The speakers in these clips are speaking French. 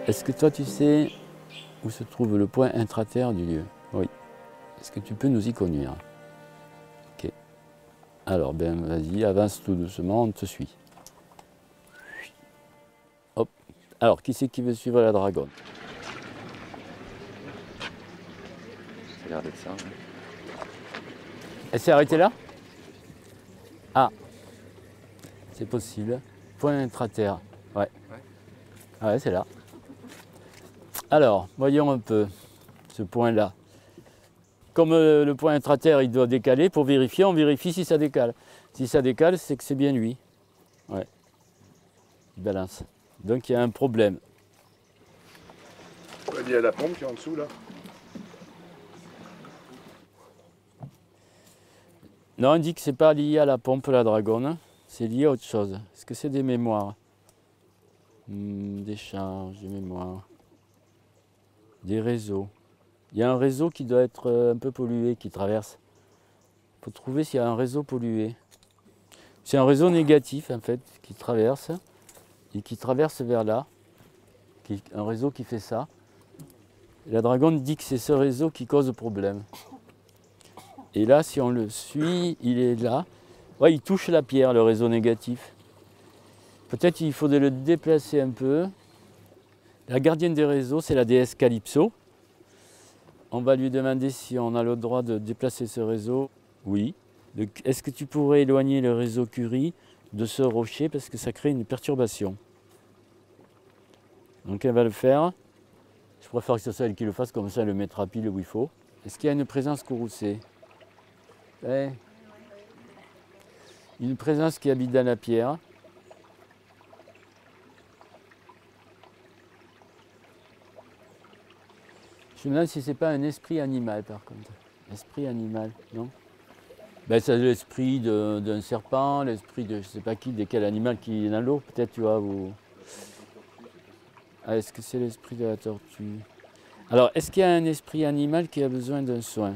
Est-ce que toi tu sais où se trouve le point intraterre du lieu? Oui. Est-ce que tu peux nous y conduire? Ok. Alors ben vas-y, avance tout doucement, on te suit. Hop. Alors qui c'est qui veut suivre la dragonne? Ça a l'air d'être ça. Ouais. Elle s'est arrêtée là? Ah, c'est possible. Point intraterre. Ouais. Ah ouais, c'est là. Alors, voyons un peu ce point-là. Comme le point intraterre, il doit décaler, pour vérifier, on vérifie si ça décale. Si ça décale, c'est que c'est bien lui. Ouais. Il balance. Donc il y a un problème. Il y a la pompe qui est en dessous là. Non, on dit que c'est pas lié à la pompe, la dragonne. C'est lié à autre chose. Est-ce que c'est des mémoires? Des charges, des mémoires. Des réseaux. Il y a un réseau qui doit être un peu pollué, qui traverse. Il faut trouver s'il y a un réseau pollué. C'est un réseau négatif, en fait, qui traverse. Et qui traverse vers là. Un réseau qui fait ça. Et la dragonne dit que c'est ce réseau qui cause problème. Et là, si on le suit, il est là. Ouais, il touche la pierre, le réseau négatif. Peut-être qu'il faudrait le déplacer un peu. La gardienne des réseaux, c'est la déesse Calypso. On va lui demander si on a le droit de déplacer ce réseau. Oui. Est-ce que tu pourrais éloigner le réseau Curie de ce rocher parce que ça crée une perturbation? Donc elle va le faire. Je préfère que ce soit elle qui le fasse, comme ça elle le mettra pile où il faut. Est-ce qu'il y a une présence courroucée? Ouais. Une présence qui habite dans la pierre. Je me demande si c'est pas un esprit animal par contre. Esprit animal, non? Ben, c'est l'esprit d'un serpent, l'esprit de je sais pas qui, de quel animal qui est dans l'eau, peut-être, tu vois. Ah, est-ce que c'est l'esprit de la tortue? Alors, est-ce qu'il y a un esprit animal qui a besoin d'un soin?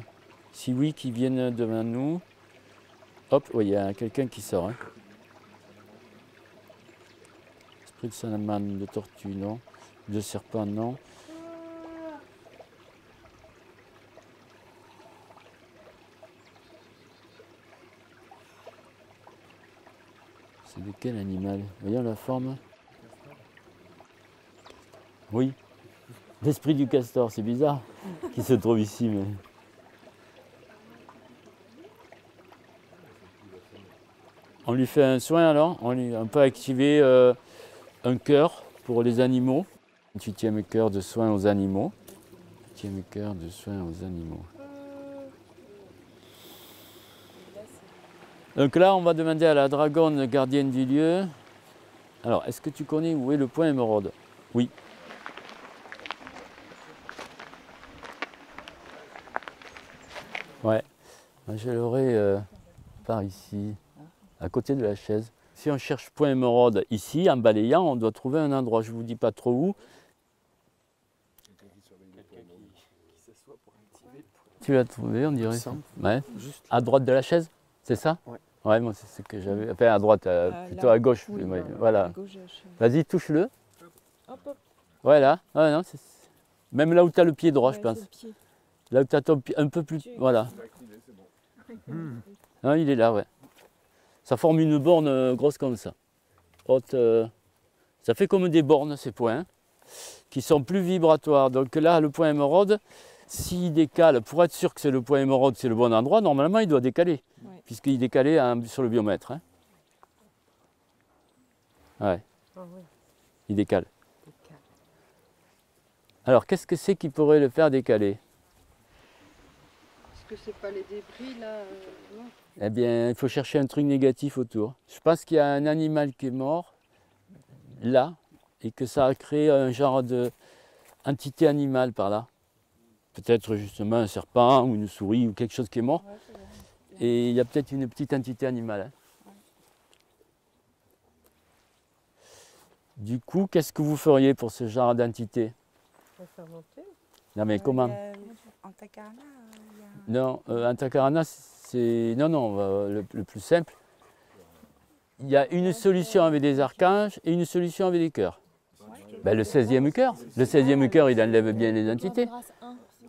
Si oui, qui vienne devant nous. Hop, oui, il y a quelqu'un qui sort. Hein. Esprit de salamandre, de tortue, non. De serpent, non. C'est de quel animal? Voyons la forme. Oui. L'esprit du castor, c'est bizarre qu'il se trouve ici, mais... On lui fait un soin alors, on peut activer un cœur pour les animaux. 28e cœur de soins aux animaux. 28e cœur de soins aux animaux. Donc là, on va demander à la dragonne gardienne du lieu. Alors, est-ce que tu connais où est le point émeraude? Oui. Ouais. Je l'aurai par ici, à côté de la chaise. Si on cherche point émeraude ici, en balayant, on doit trouver un endroit. Je ne vous dis pas trop où. Tu l'as trouvé, on dirait. Ouais. À droite de la chaise, c'est ça? Ouais. Ouais, moi c'est ce que j'avais. Enfin, à droite, plutôt à gauche. Oui, Ouais, voilà. gauche, Vas-y, touche-le. hop, hop. Voilà. Ouais, non, même là où tu as le pied droit, je Ouais, pense. c'est le pied. Là où tu as ton pied un peu plus. Voilà. Non, il est là, ouais. Ça forme une borne grosse comme ça. Haute, ça fait comme des bornes, ces points, qui sont plus vibratoires. Donc là, le point émeraude, s'il décale, pour être sûr que c'est le point émeraude, c'est le bon endroit, normalement, il doit décaler. Ouais. Puisqu'il décalait sur le biomètre. Hein. Ouais, Ah ouais, il décale. décale. Alors, qu'est-ce que c'est qui pourrait le faire décaler? Est-ce que c'est pas les débris là non. Eh bien, il faut chercher un truc négatif autour. Je pense qu'il y a un animal qui est mort, là, et que ça a créé un genre d'entité animale par là. Peut-être justement un serpent ou une souris ou quelque chose qui est mort. Ouais, c'est vrai. Et il y a peut-être une petite entité animale. Hein. Ouais. Du coup, qu'est-ce que vous feriez pour ce genre d'entité? On va faire monter. Non mais comment? En Takarana, Non, Antakarana, c'est... Non, le plus simple. Il y a une solution avec des archanges et une solution avec des cœurs. Ouais. Ben, le 16e cœur. Le 16e cœur, il enlève bien les entités.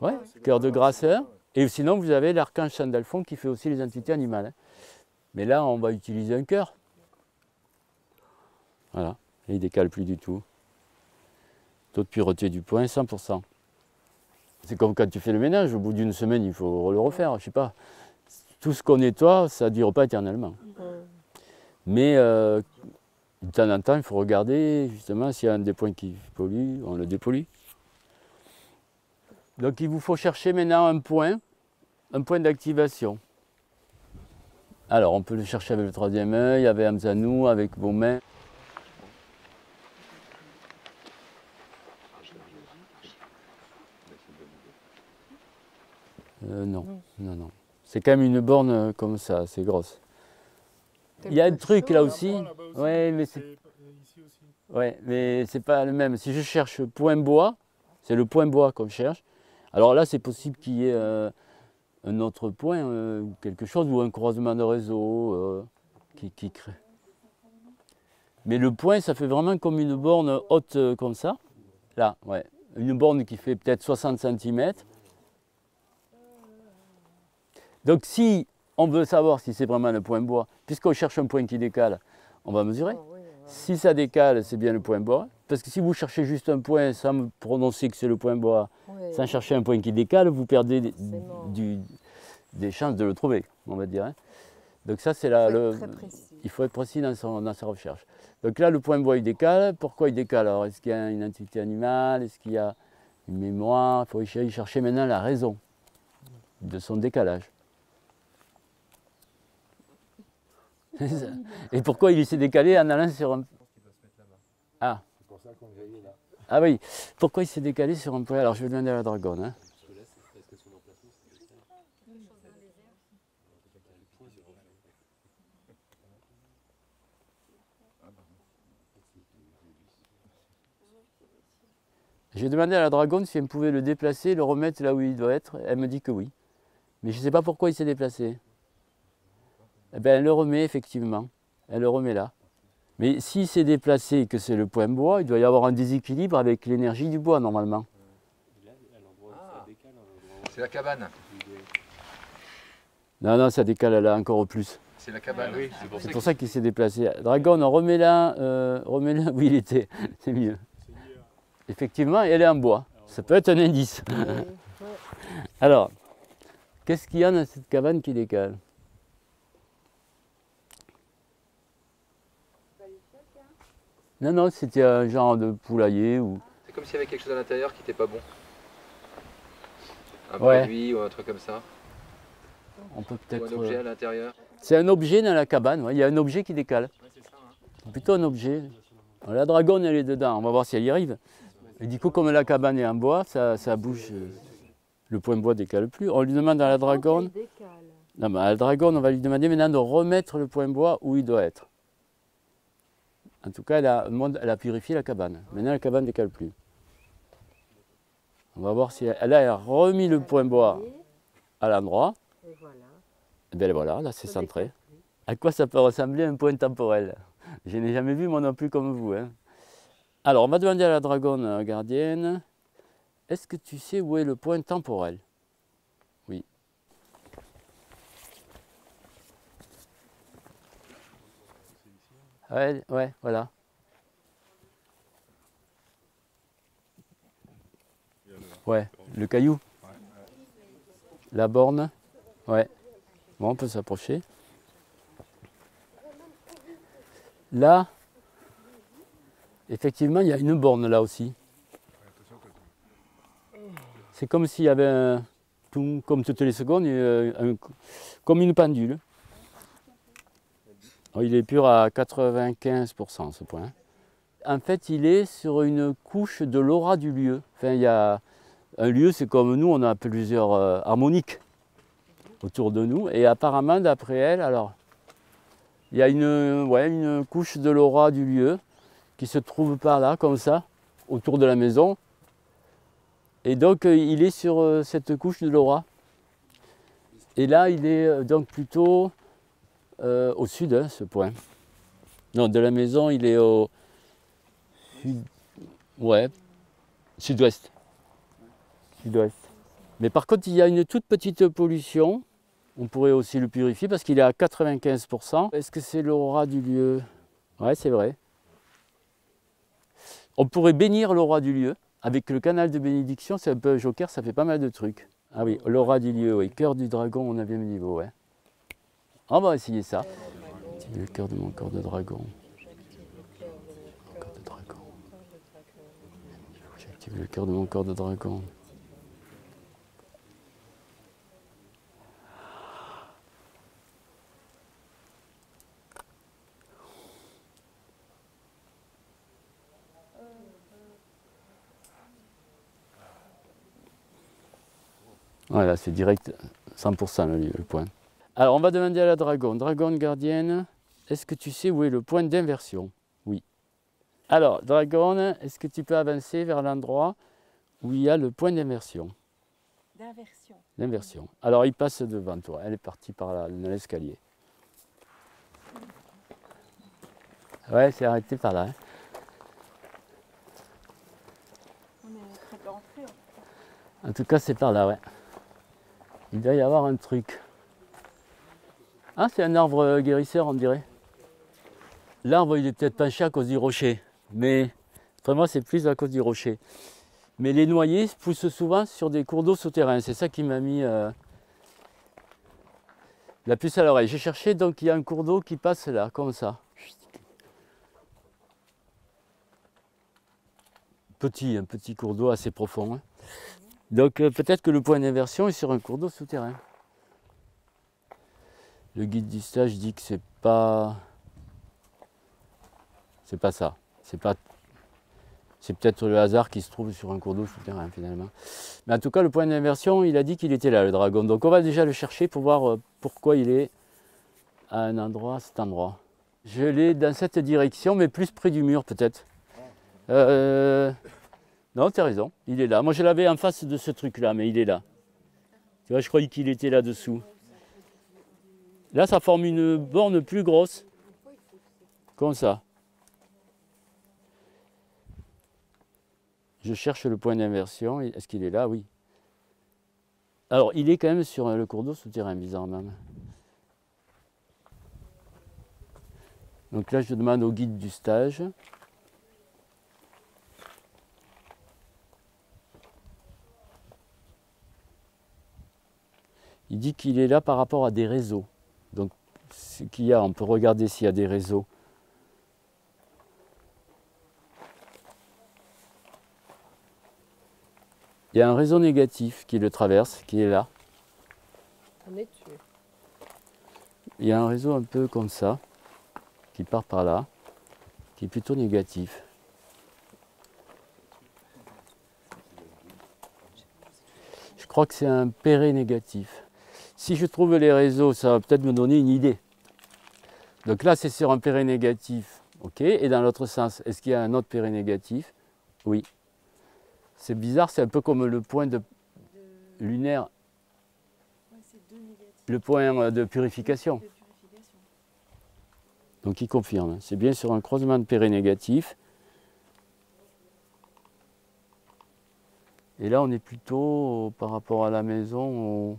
Ouais, cœur de grâce 1. Et sinon, vous avez l'archange Sandalphon qui fait aussi les entités animales. Hein. Mais là, on va utiliser un cœur. Voilà. Et il ne décale plus du tout. Taux de pureté du point, 100%. C'est comme quand tu fais le ménage, au bout d'une semaine, il faut le refaire. Je sais pas. Tout ce qu'on nettoie, ça ne dure pas éternellement. Mais de temps en temps, il faut regarder justement s'il y a un des points qui pollue, on le dépollue. Donc il vous faut chercher maintenant un point d'activation. Alors on peut le chercher avec le troisième œil, avec Hamzanou, avec vos mains. Non. C'est quand même une borne comme ça, c'est grosse. Il y a un truc là aussi. Ouais, mais c'est pas le même. Si je cherche point bois, c'est le point bois qu'on cherche. Alors là, c'est possible qu'il y ait un autre point, quelque chose, ou un croisement de réseau qui crée. Mais le point, ça fait vraiment comme une borne haute comme ça. Là, ouais. Une borne qui fait peut-être 60 cm. Donc si on veut savoir si c'est vraiment le point bois, puisqu'on cherche un point qui décale, on va mesurer. Si ça décale, c'est bien le point bois. Parce que si vous cherchez juste un point sans me prononcer que c'est le point bois, sans chercher un point qui décale, vous perdez des chances de le trouver, on va dire. Hein. Donc ça, c'est il faut être précis dans sa recherche. Donc là, le point bois, il décale. Pourquoi il décale? Alors, est-ce qu'il y a une entité animale? Est-ce qu'il y a une mémoire? Il faut y chercher maintenant la raison de son décalage. Et pourquoi il s'est décalé en allant sur un... Ah. C'est pour ça qu'on grillait là. Ah oui. Pourquoi il s'est décalé sur un point? Alors je vais demander à la dragonne. Hein. J'ai demandé à la dragonne si elle pouvait le déplacer, le remettre là où il doit être. Elle me dit que oui. Mais je ne sais pas pourquoi il s'est déplacé. Eh bien, elle le remet effectivement. Elle le remet là. Mais s'il s'est déplacé et que c'est le point bois, il doit y avoir un déséquilibre avec l'énergie du bois normalement. C'est la cabane. Non, ça décale là encore plus. C'est la cabane. Oui, c'est pour ça qu'il s'est déplacé. Dragon, on remet là où il était. C'est mieux. Effectivement, elle est en bois. Ça peut être un indice. Alors, qu'est-ce qu'il y a dans cette cabane qui décale? Non, c'était un genre de poulailler. Ou... C'est comme s'il y avait quelque chose à l'intérieur qui n'était pas bon. Un produit ou un truc comme ça. On peut peut-être... Ou un objet à l'intérieur. C'est un objet dans la cabane, il y a un objet qui décale. C'est ça, hein. Plutôt un objet. Alors, la dragonne, elle est dedans, on va voir si elle y arrive. Et du coup, comme la cabane est en bois, ça bouge. Le point bois ne décale plus. On lui demande à la dragonne... Non, mais à la dragonne, on va lui demander maintenant de remettre le point bois où il doit être. En tout cas, elle a purifié la cabane. Maintenant, la cabane ne décale plus. On va voir si elle a remis le point bois à l'endroit. Et voilà. Et bien voilà, là c'est centré. À quoi ça peut ressembler un point temporel? Je n'ai jamais vu moi non plus comme vous. Hein. Alors, on va demander à la dragonne gardienne, est-ce que tu sais où est le point temporel? Oui. Ouais, voilà. Ouais, le caillou. La borne. Ouais. Bon, on peut s'approcher. Là, effectivement, il y a une borne là aussi. C'est comme s'il y avait comme toutes les secondes, comme une pendule. Alors, il est pur à 95% ce point. En fait, il est sur une couche de l'aura du lieu. Enfin, il y a un lieu, c'est comme nous, on a plusieurs harmoniques autour de nous. Et apparemment, d'après elle, alors, il y a une couche de l'aura du lieu qui se trouve par là, comme ça, autour de la maison. Et donc, il est sur cette couche de l'aura. Et là, il est donc plutôt au sud, hein, ce point. Non, de la maison, il est au Ouais, sud-ouest. Sud-ouest. Mais par contre, il y a une toute petite pollution. On pourrait aussi le purifier parce qu'il est à 95%. Est-ce que c'est l'aura du lieu? Ouais, c'est vrai. On pourrait bénir l'aura du lieu. Avec le canal de bénédiction, c'est un peu un joker, ça fait pas mal de trucs. Ah oui, l'aura du lieu, oui. Cœur du dragon au 9e niveau, ouais. On va essayer ça. Activer le cœur de mon corps de dragon. Corps de dragon. J'ai activé le cœur de mon corps de dragon. Voilà, c'est direct, 100% le point. Alors, on va demander à la dragonne. Dragonne gardienne, est-ce que tu sais où est le point d'inversion? Oui. Alors, dragonne, est-ce que tu peux avancer vers l'endroit où il y a le point d'inversion? D'inversion. L'inversion. Alors, il passe devant toi. Elle est partie par là, dans l'escalier. Ouais, c'est arrêté par là. Hein. On est très bien entré. En tout cas, c'est par là, ouais. Il doit y avoir un truc. Ah, c'est un arbre guérisseur, on dirait. L'arbre, il est peut-être penché à cause du rocher. Mais vraiment, c'est plus à cause du rocher. Mais les noyers poussent souvent sur des cours d'eau souterrains. C'est ça qui m'a mis la puce à l'oreille. J'ai cherché, donc il y a un cours d'eau qui passe là, comme ça. Un petit cours d'eau assez profond. Hein. Donc peut-être que le point d'inversion est sur un cours d'eau souterrain. Le guide du stage dit que c'est pas ça. C'est peut-être le hasard qui se trouve sur un cours d'eau souterrain finalement. Mais en tout cas, le point d'inversion, il a dit qu'il était là, le dragon. Donc on va déjà le chercher pour voir pourquoi il est à un endroit, cet endroit. Je l'ai dans cette direction, mais plus près du mur peut-être. Non, tu as raison, il est là. Moi je l'avais en face de ce truc-là, mais il est là. Tu vois, je croyais qu'il était là-dessous. Là, ça forme une borne plus grosse. Comme ça. Je cherche le point d'inversion. Est-ce qu'il est là? Oui. Alors, il est quand même sur le cours d'eau souterrain, bizarrement. Donc là, je demande au guide du stage. Il dit qu'il est là par rapport à des réseaux. Donc, ce qu'il y a, on peut regarder s'il y a des réseaux. Il y a un réseau négatif qui le traverse, qui est là. On est dessus. Il y a un réseau un peu comme ça, qui part par là, qui est plutôt négatif. Je crois que c'est un péré négatif. Si je trouve les réseaux, ça va peut-être me donner une idée. Donc là, c'est sur un péré négatif, ok. Et dans l'autre sens, est-ce qu'il y a un autre péré négatif? Oui. C'est bizarre, c'est un peu comme le point de lunaire, le point de purification. Donc il confirme, c'est bien sur un croisement de péré négatif. Et là, on est plutôt par rapport à la maison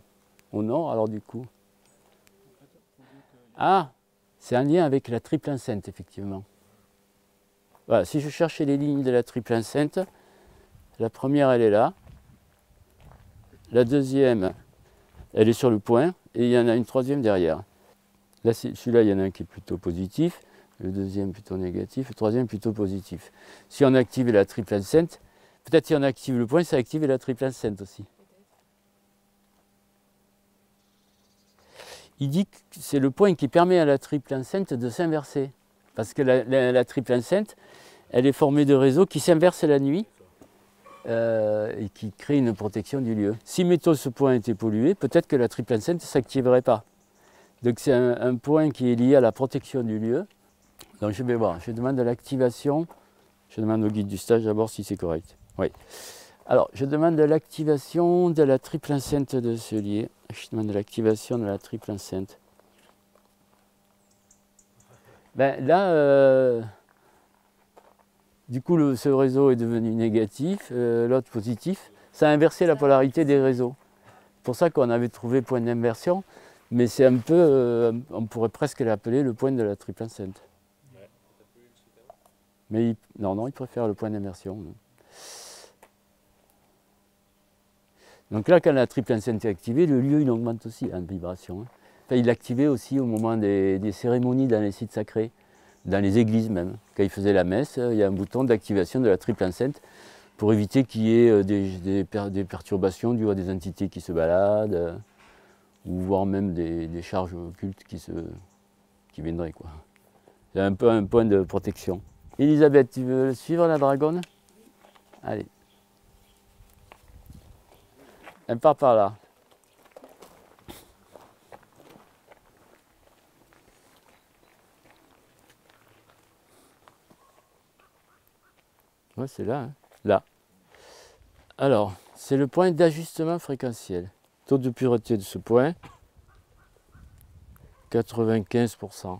au nord, alors du coup. Ah, c'est un lien avec la triple enceinte, effectivement. Voilà, si je cherchais les lignes de la triple enceinte, la première, elle est là. La deuxième, elle est sur le point. Et il y en a une troisième derrière. Là, celui-là, il y en a un qui est plutôt positif. Le deuxième plutôt négatif. Le troisième plutôt positif. Si on active la triple enceinte, peut-être si on active le point, ça active la triple enceinte aussi. Il dit que c'est le point qui permet à la triple enceinte de s'inverser. Parce que la triple enceinte, elle est formée de réseaux qui s'inversent la nuit. Et qui crée une protection du lieu. Si mettons ce point était pollué, peut-être que la triple enceinte ne s'activerait pas. Donc c'est un point qui est lié à la protection du lieu. Donc je vais voir, je demande l'activation. Je demande au guide du stage d'abord si c'est correct. Oui. Alors je demande l'activation de la triple enceinte de ce lieu. Je demande l'activation de la triple enceinte. Ben là, Du coup, ce réseau est devenu négatif, l'autre positif. Ça a inversé la polarité des réseaux. C'est pour ça qu'on avait trouvé point d'inversion, mais c'est un peu, on pourrait presque l'appeler le point de la triple enceinte. Mais non, il préfère le point d'inversion. Donc là, quand la triple enceinte est activée, le lieu il augmente aussi en vibration. Enfin, il l'activait aussi au moment des cérémonies dans les sites sacrés, dans les églises même. Quand il faisait la messe, il y a un bouton d'activation de la triple enceinte pour éviter qu'il y ait des perturbations dues à des entités qui se baladent, ou voire même des charges occultes qui viendraient, quoi. C'est un peu un point de protection. Elisabeth, tu veux suivre la dragonne? Allez. Elle part par là. Ouais, c'est là, hein. Là. Alors, c'est le point d'ajustement fréquentiel. Taux de pureté de ce point, 95%.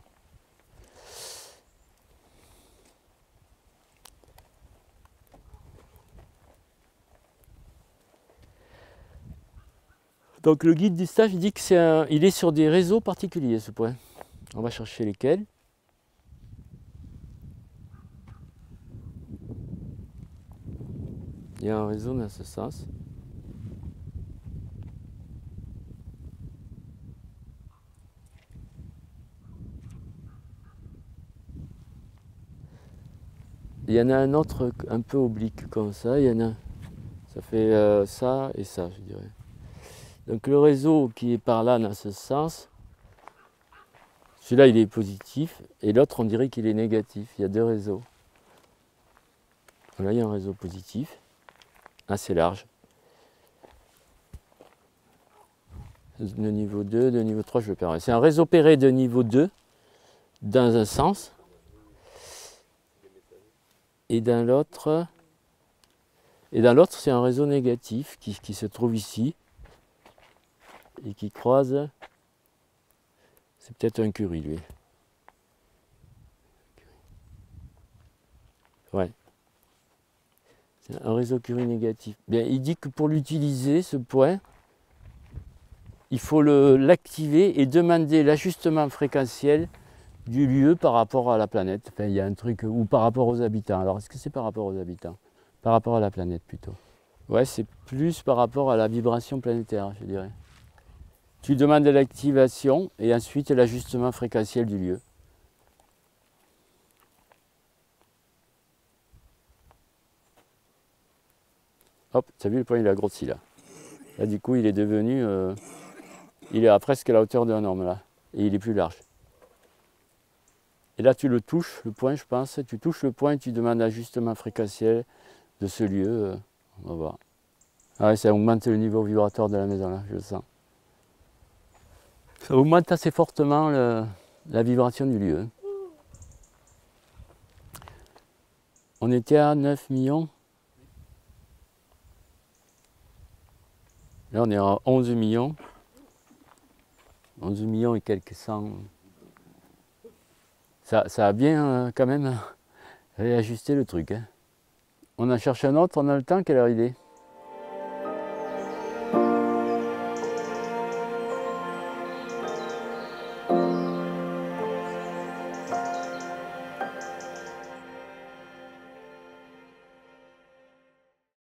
Donc le guide du stage dit qu'il est sur des réseaux particuliers, ce point. On va chercher lesquels. Il y a un réseau dans ce sens. Il y en a un autre un peu oblique comme ça. Il y en a, ça fait ça et ça, je dirais. Donc le réseau qui est par là dans ce sens, celui-là il est positif et l'autre on dirait qu'il est négatif. Il y a deux réseaux. Là il y a un réseau positif, assez large. De niveau 2, de niveau 3, je le perds. C'est un réseau pairé de niveau 2 dans un sens et dans l'autre c'est un réseau négatif qui se trouve ici et qui croise. C'est peut-être un Curie, lui. Ouais. C'est un réseau Curie négatif. Bien, il dit que pour l'utiliser, ce point, il faut l'activer et demander l'ajustement fréquentiel du lieu par rapport à la planète. Enfin, il y a un truc, ou par rapport aux habitants. Alors, est-ce que c'est par rapport aux habitants? Par rapport à la planète, plutôt. Ouais, c'est plus par rapport à la vibration planétaire, je dirais. Tu demandes l'activation et ensuite l'ajustement fréquentiel du lieu. Hop, tu as vu le point, il a grossi là. Là, du coup, il est devenu... il est à presque la hauteur d'un homme, là. Et il est plus large. Et là, tu le touches, le point, je pense. Tu touches le point et tu demandes l'ajustement fréquentiel de ce lieu. On va voir. Ah ouais, ça augmente le niveau vibratoire de la maison, là, je le sens. Ça augmente assez fortement la vibration du lieu. On était à 9 millions. Là, on est à 11 millions. 11 millions et quelques cents. Ça a bien quand même réajusté le truc. Hein. On en cherche un autre, on a le temps, quelle heure il est?